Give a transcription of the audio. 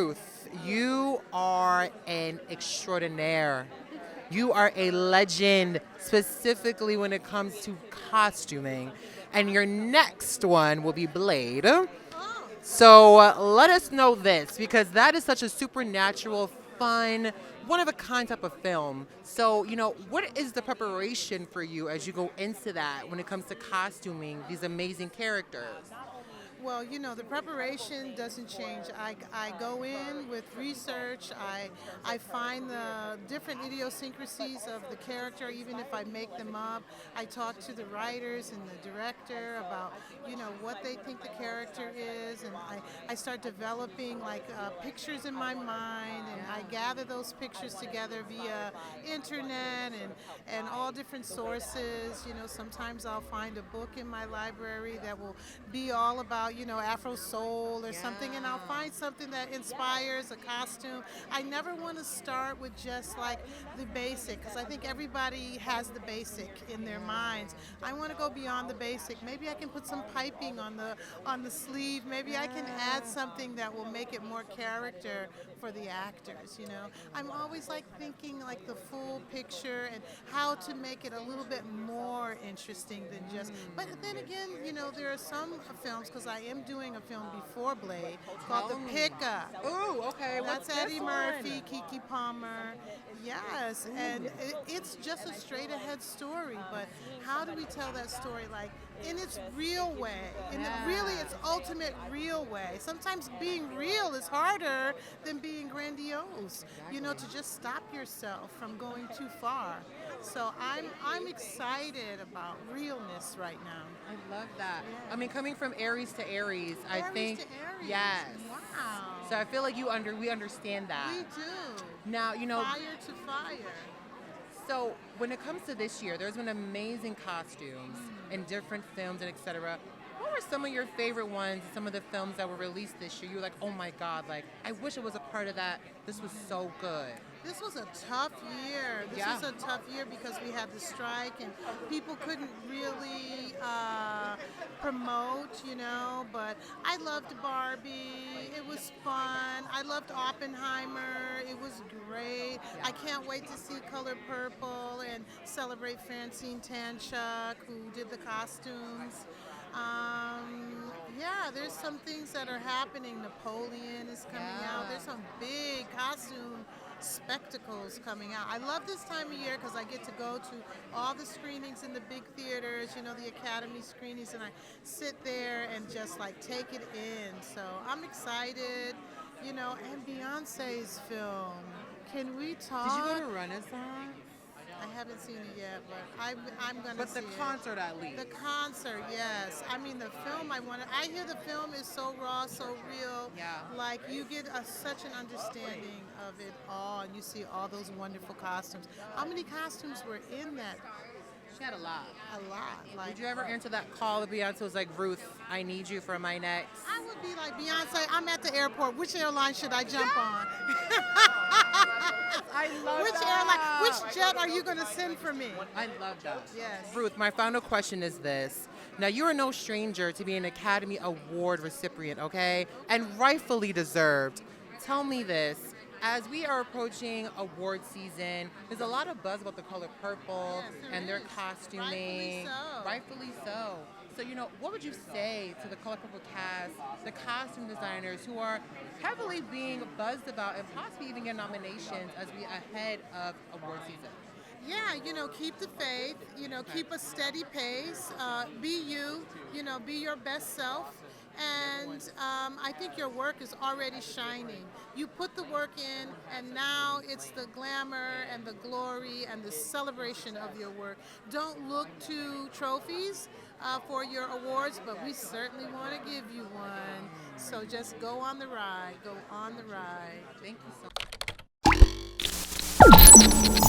Ruth, you are an extraordinaire. You are a legend, specifically when it comes to costuming. And your next one will be Blade. So let us know this, because that is such a supernatural, fun, one of a kind type of film. So, what is the preparation for you as you go into that when it comes to costuming these amazing characters? Well, the preparation doesn't change. I go in with research. I find the different idiosyncrasies of the character, even if I make them up. I talk to the writers and the director about, what they think the character is. And I start developing like pictures in my mind. And I gather those pictures together via internet and all different sources. Sometimes I'll find a book in my library that will be all about Afro soul or something, and I'll find something that inspires a costume. I never want to start with just like the basic, because I think everybody has the basic in their minds. I want to go beyond the basic. Maybe I can put some piping on the sleeve. Maybe I can add something that will make it more character for the actors. I'm always like thinking like the full picture and how to make it a little bit more interesting than just. But then again, there are some films, because I am doing a film before Blade called The Pickup. Ooh, okay. That's What's Eddie this Murphy, one? Kiki Palmer. Yes, and it's just a straight ahead story. But how do we tell that story like in its real way? Really its ultimate real way. Sometimes being real is harder than being grandiose. To just stop yourself from going too far. So I'm excited about realness right now. I love that. Yeah. I mean, coming from Aries to Aries, I Aries think to Aries. yes. Wow. So I feel like we understand that. We do. Now, Fire to fire. so when it comes to this year, there's been amazing costumes in different films and etc. What were some of your favorite ones, some of the films that were released this year? You were like, oh my God, like, I wish I was a part of that. This was so good. This was a tough year. This Yeah. was a tough year because we had the strike and people couldn't really promote, But I loved Barbie. It was fun. I loved Oppenheimer. It was great. I can't wait to see Color Purple and celebrate Francine Tanchuk, who did the costumes. There's some things that are happening. Napoleon is coming out. There's some big costume spectacles coming out. I love this time of year because I get to go to all the screenings in the big theaters, the Academy screenings, and I sit there and just like take it in. So I'm excited, and Beyonce's film. Can we talk? Did you go to Renaissance? I haven't seen it yet, but I'm gonna But see the it. concert at least. The concert, yes. I mean, the film. I hear the film is so raw, so real. Yeah. Like you get such an understanding of it all, and you see all those wonderful costumes. How many costumes were in that? She had a lot. A lot. Like, Did you ever answer that call that Beyonce was like, Ruth, I need you for my next? I would be like, Beyonce, I'm at the airport. Which airline should I jump on? I love Which that. airline? Which jet are you going to send for me? I love that. Yes. Ruth, my final question is this. Now, you are no stranger to being an Academy Award recipient, okay? And rightfully deserved. Tell me this. As we are approaching award season, there's a lot of buzz about the color purple and their costuming. Rightfully so. So, what would you say to the Color Purple cast, the costume designers who are heavily being buzzed about and possibly even get nominations as we ahead of award season? Yeah, keep the faith, keep a steady pace, be you, be your best self. And I think your work is already shining. You put the work in, and now it's the glamour and the glory and the celebration of your work. Don't look to trophies for your awards, but we certainly want to give you one. So just go on the ride. Go on the ride. Thank you so much.